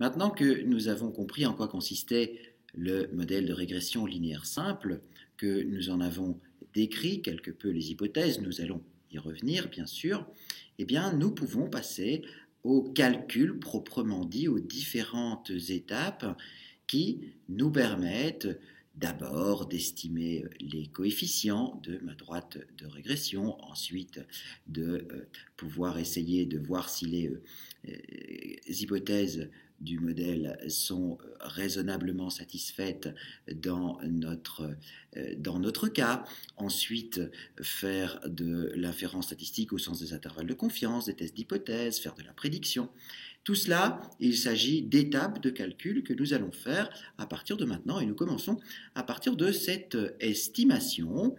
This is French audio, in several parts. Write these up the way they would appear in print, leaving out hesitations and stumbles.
Maintenant que nous avons compris en quoi consistait le modèle de régression linéaire simple, que nous en avons décrit quelque peu les hypothèses, nous allons y revenir bien sûr, eh bien nous pouvons passer au calcul proprement dit, aux différentes étapes qui nous permettent d'abord d'estimer les coefficients de ma droite de régression, ensuite de pouvoir essayer de voir si les hypothèses du modèle sont raisonnablement satisfaites dans notre cas. Ensuite, faire de l'inférence statistique au sens des intervalles de confiance, des tests d'hypothèse, faire de la prédiction. Tout cela, il s'agit d'étapes de calcul que nous allons faire à partir de maintenant et nous commençons à partir de cette estimation.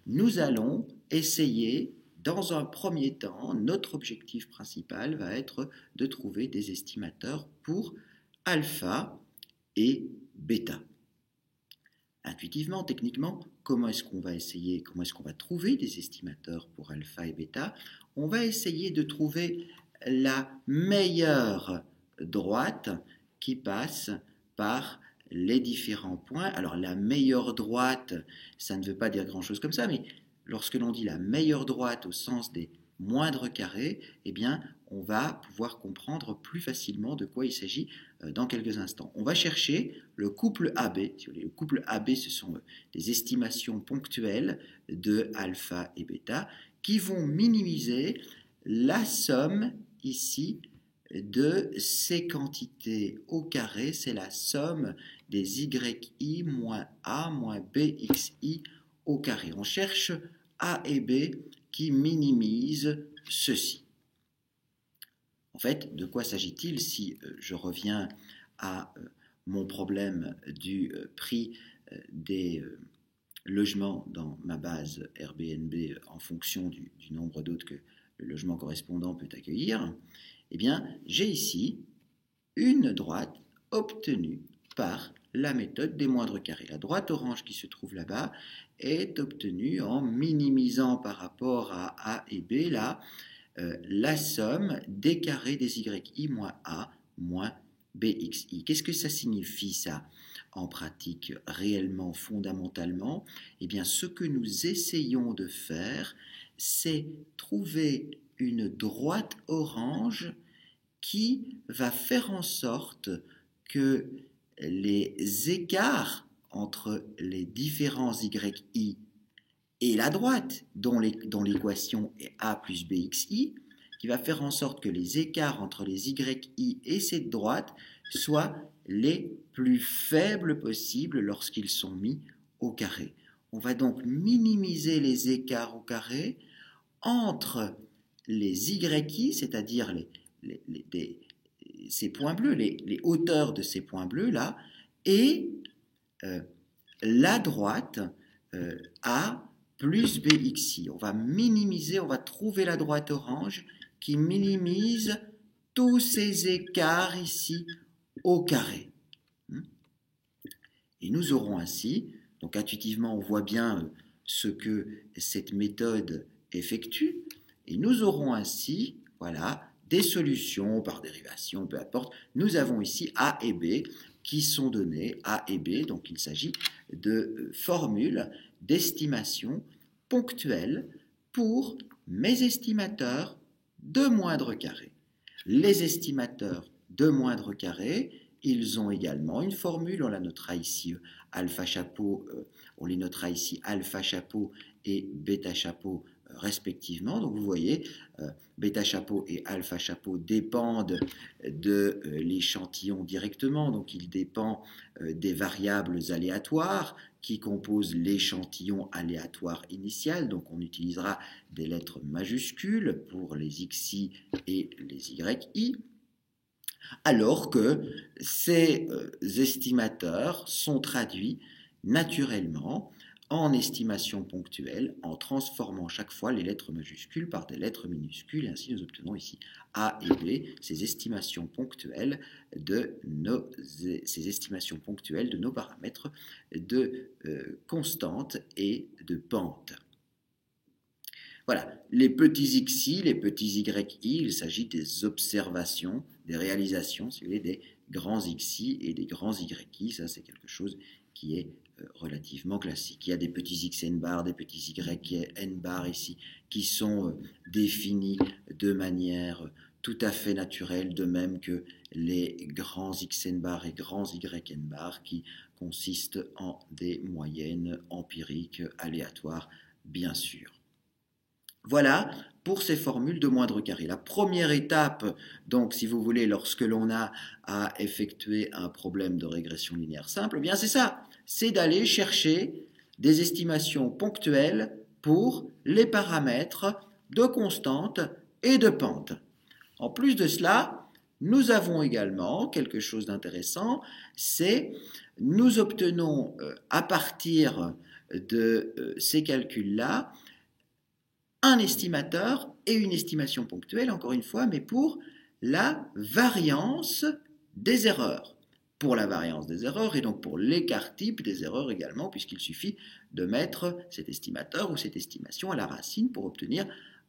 Nous allons essayer. Dans un premier temps, notre objectif principal va être de trouver des estimateurs pour alpha et bêta. Intuitivement, techniquement, comment est-ce qu'on va trouver des estimateurs pour alpha et bêta? On va essayer de trouver la meilleure droite qui passe par les différents points. Alors la meilleure droite, ça ne veut pas dire grand-chose comme ça, mais lorsque l'on dit la meilleure droite au sens des moindres carrés, eh bien, on va pouvoir comprendre plus facilement de quoi il s'agit dans quelques instants. On va chercher le couple AB. Le couple AB, ce sont des estimations ponctuelles de alpha et bêta qui vont minimiser la somme ici de ces quantités au carré. C'est la somme des yi moins a moins bxi au carré. On cherche A et B qui minimisent ceci. En fait, de quoi s'agit-il si je reviens à mon problème du prix des logements dans ma base Airbnb en fonction du nombre d'hôtes que le logement correspondant peut accueillir? Eh bien, j'ai ici une droite obtenue par la méthode des moindres carrés. La droite orange qui se trouve là-bas est obtenue en minimisant par rapport à A et B là, la somme des carrés des yi moins a moins bxi. Qu'est-ce que ça signifie ça en pratique réellement, fondamentalement? Eh bien, ce que nous essayons de faire, c'est trouver une droite orange qui va faire en sorte que les écarts entre les différents yi et la droite, dont l'équation est a plus bxi, qui va faire en sorte que les écarts entre les yi et cette droite soient les plus faibles possibles lorsqu'ils sont mis au carré. On va donc minimiser les écarts au carré entre les yi, c'est-à-dire ces points bleus, les hauteurs de ces points bleus là, et la droite A plus bxi. On va minimiser, on va trouver la droite orange qui minimise tous ces écarts ici au carré. Et nous aurons ainsi, donc intuitivement on voit bien ce que cette méthode effectue, et nous aurons ainsi, voilà, des solutions par dérivation, peu importe. Nous avons ici A et B qui sont données, A et B, donc il s'agit de formules d'estimation ponctuelle pour mes estimateurs de moindre carré. Les estimateurs de moindre carré, ils ont également une formule, on la notera ici alpha chapeau, on les notera ici alpha chapeau et bêta chapeau respectivement. Donc vous voyez, bêta chapeau et alpha chapeau dépendent de l'échantillon directement, donc il dépend des variables aléatoires qui composent l'échantillon aléatoire initial, donc on utilisera des lettres majuscules pour les xi et les yi, alors que ces estimateurs sont traduits naturellement en estimation ponctuelle, en transformant chaque fois les lettres majuscules par des lettres minuscules, et ainsi nous obtenons ici A et B, ces estimations ponctuelles de nos paramètres de constante et de pente. Voilà, les petits xi, les petits yi, il s'agit des observations, des réalisations, si vous voulez, des grands xi et des grands yi. Ça, c'est quelque chose qui est relativement classique. Il y a des petits xn bar, des petits yn bar ici, qui sont définis de manière tout à fait naturelle, de même que les grands xn bar et grands yn bar, qui consistent en des moyennes empiriques aléatoires, bien sûr. Voilà pour ces formules de moindre carré. La première étape, donc si vous voulez, lorsque l'on a à effectuer un problème de régression linéaire simple, eh bien c'est ça, c'est d'aller chercher des estimations ponctuelles pour les paramètres de constante et de pente. En plus de cela, nous avons également quelque chose d'intéressant, c'est nous obtenons à partir de ces calculs-là un estimateur et une estimation ponctuelle, encore une fois, mais pour la variance des erreurs. Pour la variance des erreurs et donc pour l'écart type des erreurs également, puisqu'il suffit de mettre cet estimateur ou cette estimation à la racine pour obtenir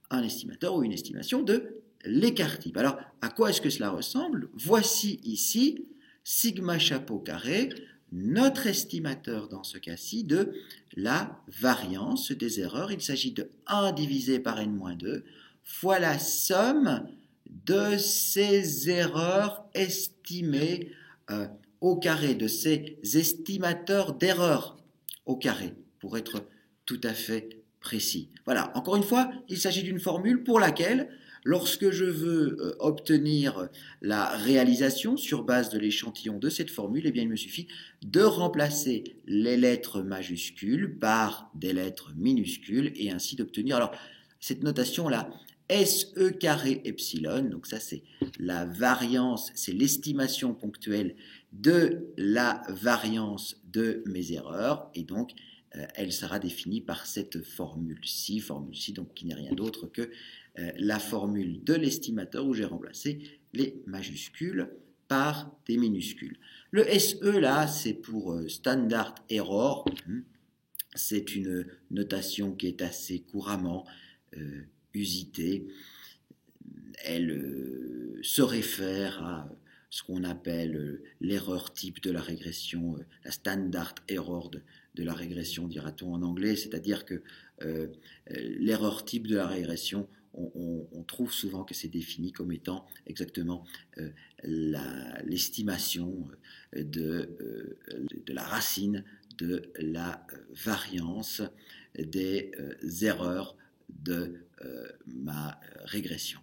un estimateur ou une estimation de l'écart type. Alors, à quoi est-ce que cela ressemble? Voici ici, sigma chapeau carré, notre estimateur dans ce cas-ci de la variance des erreurs. Il s'agit de 1 divisé par n-2 fois la somme de ces erreurs estimées au carré, de ces estimateurs d'erreurs au carré, pour être tout à fait précis. Voilà, encore une fois, il s'agit d'une formule pour laquelle, lorsque je veux obtenir la réalisation sur base de l'échantillon de cette formule, eh bien, il me suffit de remplacer les lettres majuscules par des lettres minuscules et ainsi d'obtenir, alors, cette notation-là, SE carré epsilon, donc ça c'est la variance, c'est l'estimation ponctuelle de la variance de mes erreurs, et donc elle sera définie par cette formule-ci, donc qui n'est rien d'autre que la formule de l'estimateur où j'ai remplacé les majuscules par des minuscules. Le SE là, c'est pour Standard Error, c'est une notation qui est assez couramment usitée. Elle se réfère à ce qu'on appelle l'erreur type de la régression, la standard error de la régression, dira-t-on en anglais, c'est-à-dire que l'erreur type de la régression, on trouve souvent que c'est défini comme étant exactement l'estimation de la racine de la variance des erreurs de ma régression.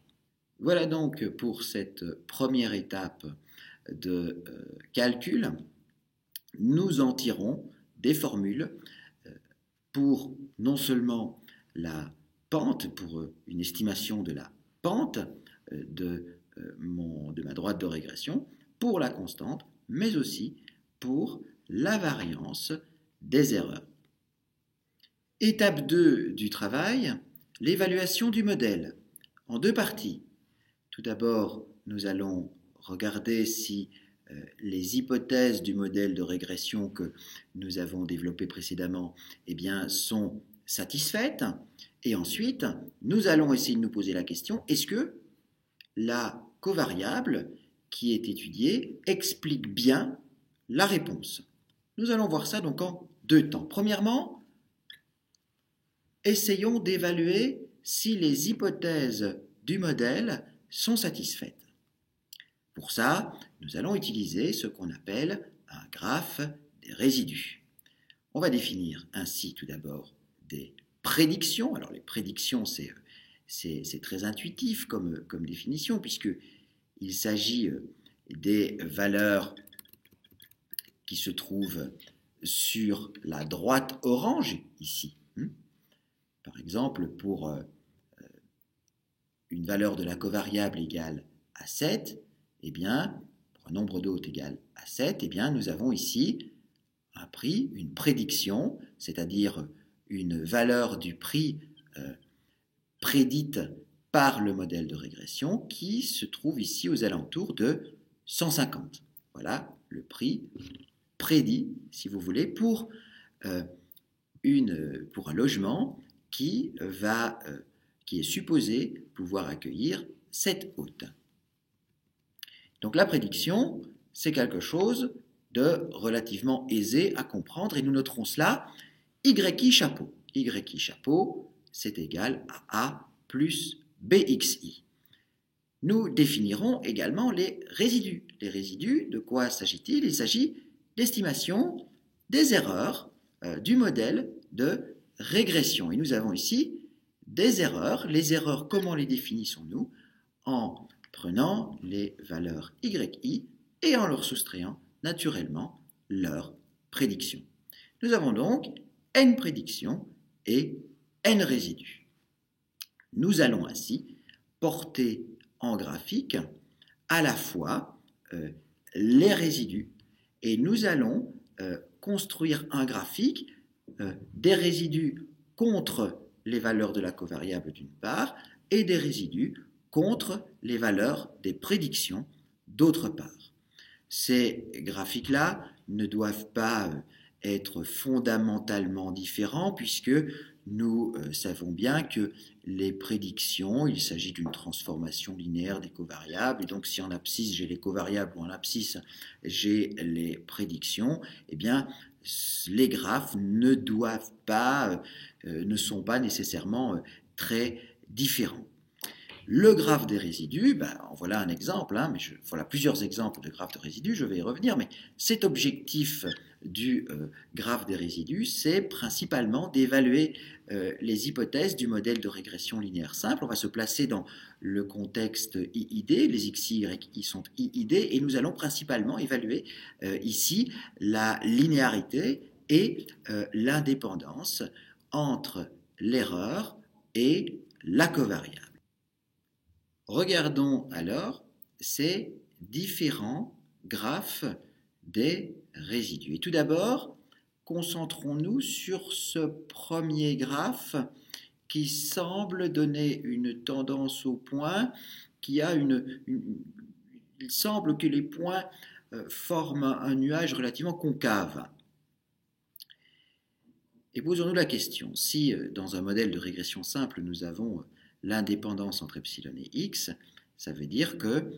Voilà donc pour cette première étape de calcul. Nous en tirons des formules pour non seulement la pente, pour une estimation de la pente de ma droite de régression, pour la constante, mais aussi pour la variance des erreurs. Étape 2 du travail, l'évaluation du modèle en 2 parties. Tout d'abord, nous allons regarder si les hypothèses du modèle de régression que nous avons développé précédemment eh bien, sont satisfaites. Et ensuite, nous allons essayer de nous poser la question, est-ce que la covariable qui est étudiée explique bien la réponse? Nous allons voir ça donc en 2 temps. Premièrement, essayons d'évaluer si les hypothèses du modèle sont satisfaites. Pour ça, nous allons utiliser ce qu'on appelle un graphe des résidus. On va définir ainsi tout d'abord des prédictions. Alors les prédictions, c'est très intuitif comme définition, puisqu'il s'agit des valeurs qui se trouvent sur la droite orange ici. Par exemple, pour une valeur de la covariable égale à 7, eh bien, pour un nombre d'hôtes égal à 7, eh bien, nous avons ici un prix, une prédiction, c'est-à-dire une valeur du prix prédite par le modèle de régression qui se trouve ici aux alentours de 150. Voilà le prix prédit, si vous voulez, pour un logement qui va qui est supposé pouvoir accueillir cette hôte. Donc la prédiction, c'est quelque chose de relativement aisé à comprendre et nous noterons cela, YI chapeau. YI chapeau, c'est égal à A plus BXI. Nous définirons également les résidus. Les résidus, de quoi s'agit-il? Il s'agit d'estimation des erreurs du modèle de régression. Et nous avons ici des erreurs. Les erreurs, comment les définissons-nous? En prenant les valeurs YI et en leur soustrayant naturellement leur prédiction. Nous avons donc N prédictions et N résidus. Nous allons ainsi porter en graphique à la fois les résidus et nous allons construire un graphique des résidus contre les valeurs de la covariable d'une part et des résidus contre les valeurs des prédictions d'autre part. Ces graphiques-là ne doivent pas être fondamentalement différents puisque nous savons bien que les prédictions, il s'agit d'une transformation linéaire des covariables et donc si en abscisse j'ai les covariables ou en abscisse j'ai les prédictions, eh bien les graphes ne sont pas nécessairement très différents. Le graphe des résidus, en voilà un exemple, voilà plusieurs exemples de graphes de résidus, je vais y revenir, mais cet objectif du graphe des résidus, c'est principalement d'évaluer les hypothèses du modèle de régression linéaire simple. On va se placer dans le contexte IID, les x, y, i sont IID, et nous allons principalement évaluer ici la linéarité et l'indépendance entre l'erreur et la covariable. Regardons alors ces différents graphes des résidus. Et tout d'abord, concentrons-nous sur ce premier graphe qui semble donner une tendance au point, il semble que les points forment un nuage relativement concave. Et posons-nous la question, si dans un modèle de régression simple, nous avons l'indépendance entre epsilon et x, ça veut dire que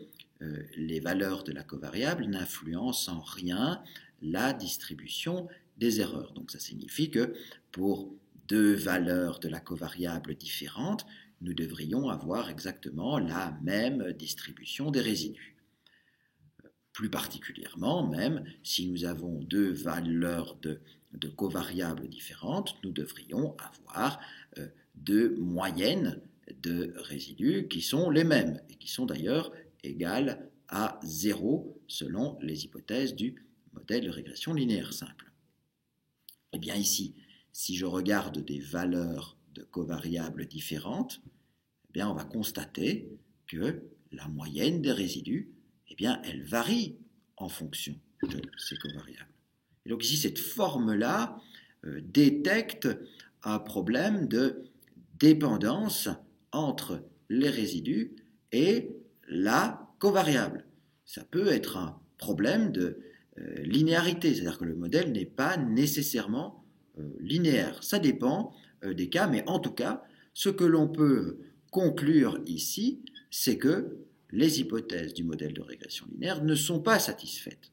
les valeurs de la covariable n'influencent en rien la distribution des erreurs. Donc ça signifie que pour deux valeurs de la covariable différentes, nous devrions avoir exactement la même distribution des résidus. Plus particulièrement, même si nous avons deux valeurs de covariables différentes, nous devrions avoir deux moyennes de résidus qui sont les mêmes et qui sont d'ailleurs égales à 0 selon les hypothèses du modèle de régression linéaire simple. Et bien ici, si je regarde des valeurs de covariables différentes, eh bien on va constater que la moyenne des résidus, eh bien elle varie en fonction de ces covariables. Et donc ici, cette forme-là détecte un problème de dépendance entre les résidus et la covariable. Ça peut être un problème de linéarité, c'est-à-dire que le modèle n'est pas nécessairement linéaire. Ça dépend des cas, mais en tout cas, ce que l'on peut conclure ici, c'est que les hypothèses du modèle de régression linéaire ne sont pas satisfaites.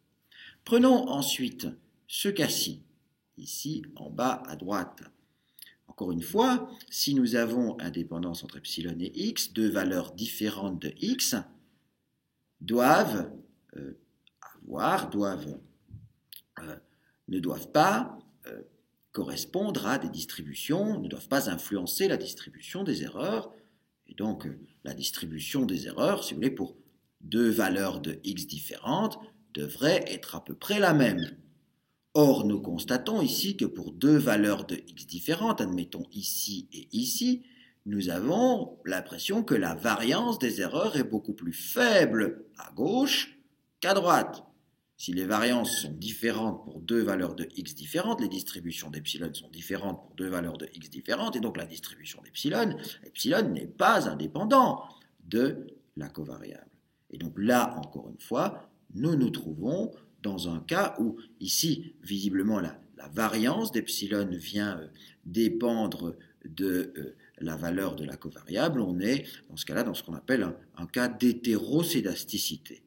Prenons ensuite ce cas-ci, ici en bas à droite. Encore une fois, si nous avons indépendance entre epsilon et x, deux valeurs différentes de x ne doivent pas correspondre à des distributions, ne doivent pas influencer la distribution des erreurs. Et donc, la distribution des erreurs, si vous voulez, pour deux valeurs de x différentes, devrait être à peu près la même. Or, nous constatons ici que pour deux valeurs de x différentes, admettons ici et ici, nous avons l'impression que la variance des erreurs est beaucoup plus faible à gauche qu'à droite. Si les variances sont différentes pour deux valeurs de x différentes, les distributions d'epsilon sont différentes pour deux valeurs de x différentes, et donc la distribution d'epsilon, epsilon n'est pas indépendant de la covariable. Et donc là, encore une fois, nous nous trouvons dans un cas où, ici, visiblement, la variance d'epsilon vient dépendre de la valeur de la covariable, on est dans ce cas-là dans ce qu'on appelle un cas d'hétérocédasticité.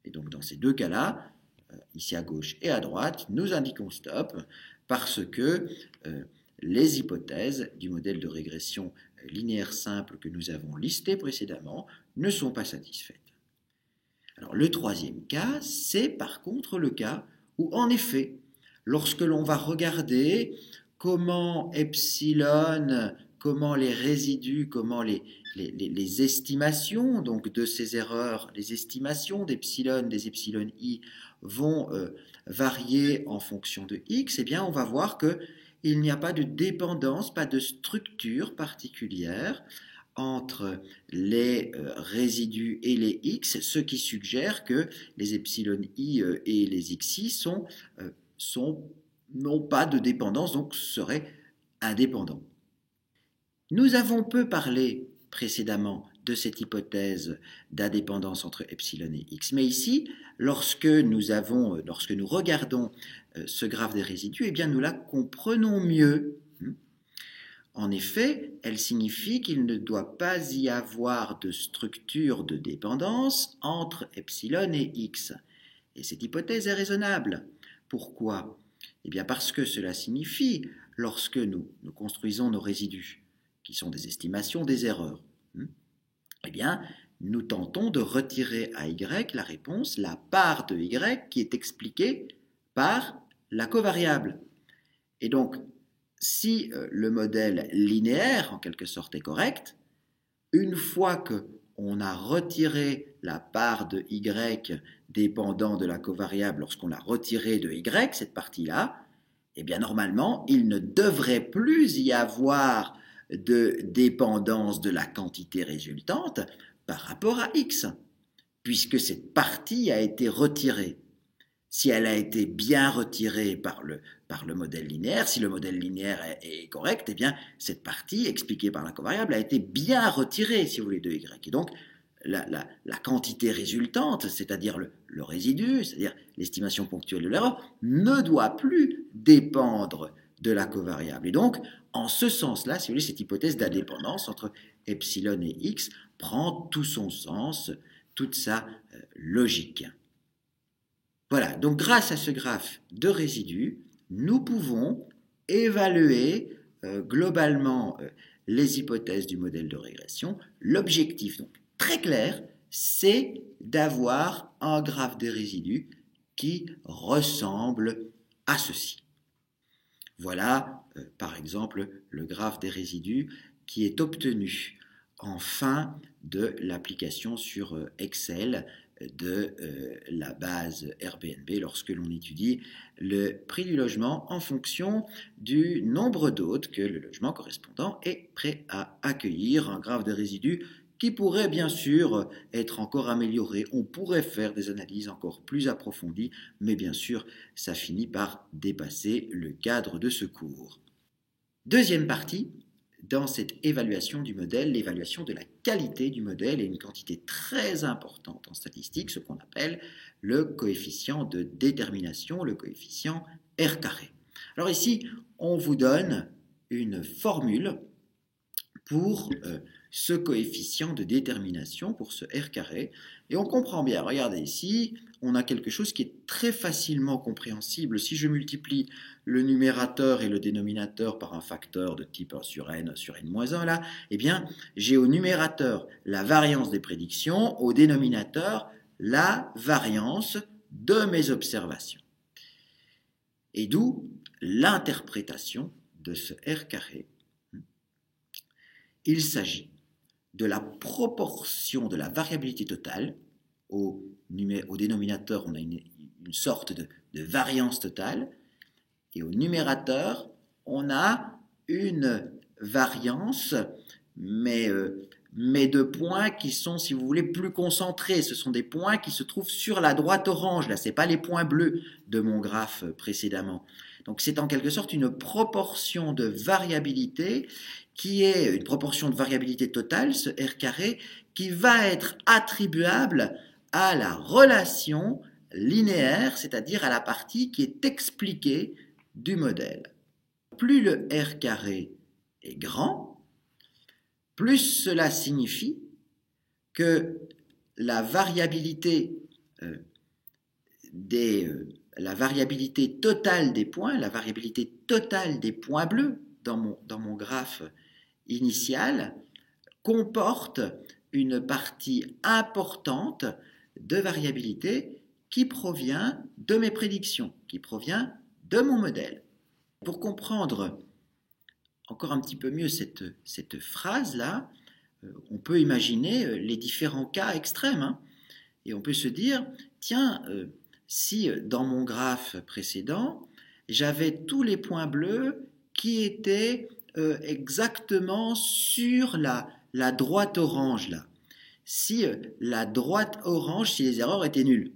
Et donc dans ces deux cas-là, ici à gauche et à droite, nous indiquons stop parce que les hypothèses du modèle de régression linéaire simple que nous avons listé précédemment ne sont pas satisfaites. Alors le troisième cas, c'est par contre le cas où en effet, lorsque l'on va regarder comment epsilon, comment les résidus, comment les estimations donc de ces erreurs, les estimations d'epsilon, des epsilon i vont varier en fonction de x, eh bien on va voir qu'il n'y a pas de dépendance, pas de structure particulière entre les résidus et les x, ce qui suggère que les epsilon i et les xi n'ont pas de dépendance, donc seraient indépendants. Nous avons peu parlé précédemment de cette hypothèse d'indépendance entre epsilon et x, mais ici, lorsque nous regardons ce graphe des résidus, eh bien nous la comprenons mieux. En effet, elle signifie qu'il ne doit pas y avoir de structure de dépendance entre epsilon et x. Et cette hypothèse est raisonnable. Pourquoi ? Eh bien parce que cela signifie, lorsque nous construisons nos résidus, qui sont des estimations des erreurs, eh bien nous tentons de retirer à y la réponse, la part de y qui est expliquée par la covariable. Et donc, si le modèle linéaire, en quelque sorte, est correct, une fois qu'on a retiré la part de y dépendant de la covariable, lorsqu'on l'a retiré de y, cette partie-là, eh bien normalement, il ne devrait plus y avoir de dépendance de la quantité résultante par rapport à x, puisque cette partie a été retirée. Si elle a été bien retirée par le modèle linéaire, si le modèle linéaire est correct, eh bien, cette partie expliquée par la covariable a été bien retirée, si vous voulez, de y. Et donc, la quantité résultante, c'est-à-dire le résidu, c'est-à-dire l'estimation ponctuelle de l'erreur, ne doit plus dépendre de la covariable. Et donc, en ce sens-là, si vous voulez, cette hypothèse d'indépendance entre epsilon et x prend tout son sens, toute sa logique. Voilà, donc grâce à ce graphe de résidus, nous pouvons évaluer globalement les hypothèses du modèle de régression. L'objectif, donc très clair, c'est d'avoir un graphe des résidus qui ressemble à ceci. Voilà, par exemple, le graphe des résidus qui est obtenu en fin de l'application sur Excel de la base Airbnb lorsque l'on étudie le prix du logement en fonction du nombre d'hôtes que le logement correspondant est prêt à accueillir. Un graphe de résidus qui pourrait bien sûr être encore amélioré. On pourrait faire des analyses encore plus approfondies, mais bien sûr, ça finit par dépasser le cadre de ce cours. Deuxième partie, dans cette évaluation du modèle, l'évaluation de la qualité du modèle est une quantité très importante en statistique, ce qu'on appelle le coefficient de détermination, le coefficient R carré. Alors ici, on vous donne une formule pour ce coefficient de détermination, pour ce R carré, et on comprend bien. Regardez ici, on a quelque chose qui est très facilement compréhensible. Si je multiplie le numérateur et le dénominateur par un facteur de type 1 sur n moins 1, là, eh bien, j'ai au numérateur la variance des prédictions, au dénominateur la variance de mes observations. Et d'où l'interprétation de ce R carré. Il s'agit de la proportion de la variabilité totale. Au dénominateur, on a une sorte de variance totale. Et au numérateur, on a une variance, mais de points qui sont, si vous voulez, plus concentrés. Ce sont des points qui se trouvent sur la droite orange. Là, ce n'est pas les points bleus de mon graphe précédemment. Donc, c'est en quelque sorte une proportion de variabilité qui est une proportion de variabilité totale, ce R carré, qui va être attribuable à la relation linéaire, c'est-à-dire à la partie qui est expliquée du modèle. Plus le R carré est grand, plus cela signifie que la variabilité, la variabilité totale des points, la variabilité totale des points bleus dans mon graphe initial comporte une partie importante de variabilité qui provient de mes prédictions, qui provient de mon modèle. Pour comprendre encore un petit peu mieux cette phrase-là, on peut imaginer les différents cas extrêmes. Hein, et on peut se dire, tiens, si dans mon graphe précédent, j'avais tous les points bleus qui étaient exactement sur la droite orange là. Si la droite orange, si les erreurs étaient nulles,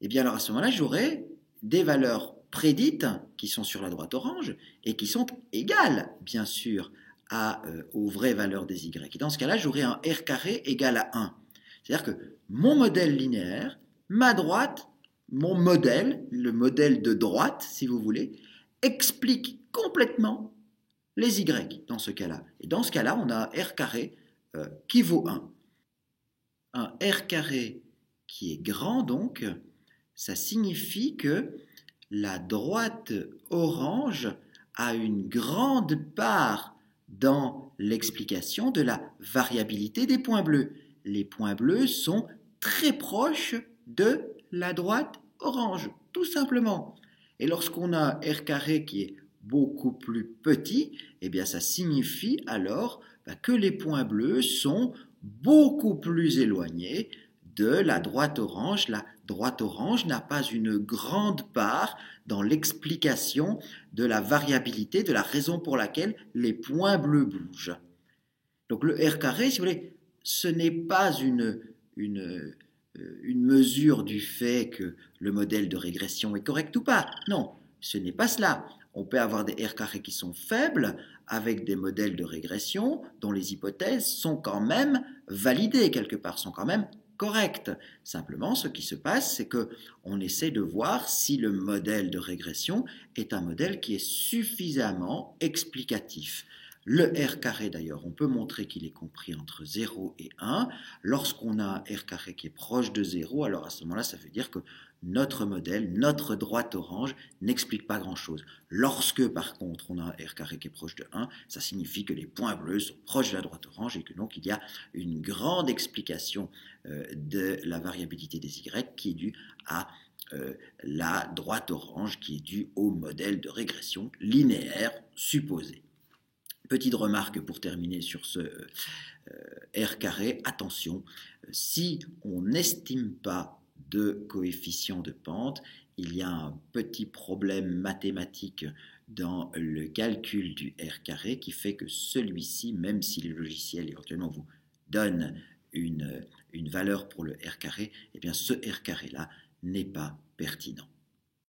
et bien alors à ce moment-là, j'aurais des valeurs prédites qui sont sur la droite orange et qui sont égales, bien sûr, aux vraies valeurs des y. Et dans ce cas-là, j'aurais un r carré égal à 1. C'est-à-dire que mon modèle linéaire, ma droite, mon modèle, le modèle de droite, si vous voulez, explique complètement les y dans ce cas-là. Et dans ce cas-là, on a un r carré qui vaut 1. Un r carré qui est grand, donc, ça signifie que la droite orange a une grande part dans l'explication de la variabilité des points bleus. Les points bleus sont très proches de la droite orange, tout simplement. Et lorsqu'on a un r carré qui est beaucoup plus petit, eh bien ça signifie alors que les points bleus sont beaucoup plus éloignés de la droite orange. La droite orange n'a pas une grande part dans l'explication de la variabilité, de la raison pour laquelle les points bleus bougent. Donc le r carré, si vous voulez, ce n'est pas une mesure du fait que le modèle de régression est correct ou pas. Non, ce n'est pas cela. On peut avoir des r carrés qui sont faibles avec des modèles de régression dont les hypothèses sont quand même validées quelque part, sont quand même correctes. Simplement, ce qui se passe, c'est qu'on essaie de voir si le modèle de régression est un modèle qui est suffisamment explicatif. Le r carré, d'ailleurs, on peut montrer qu'il est compris entre 0 et 1. Lorsqu'on a un r carré qui est proche de 0, alors à ce moment-là, ça veut dire que notre modèle, notre droite orange, n'explique pas grand-chose. Lorsque, par contre, on a un r carré qui est proche de 1, ça signifie que les points bleus sont proches de la droite orange et que donc il y a une grande explication de la variabilité des y qui est due à la droite orange, qui est due au modèle de régression linéaire supposé. Petite remarque pour terminer sur ce r carré, attention, si on n'estime pas de coefficient de pente, il y a un petit problème mathématique dans le calcul du r carré qui fait que celui-ci, même si le logiciel éventuellement vous donne une valeur pour le r carré, eh bien ce r carré-là n'est pas pertinent.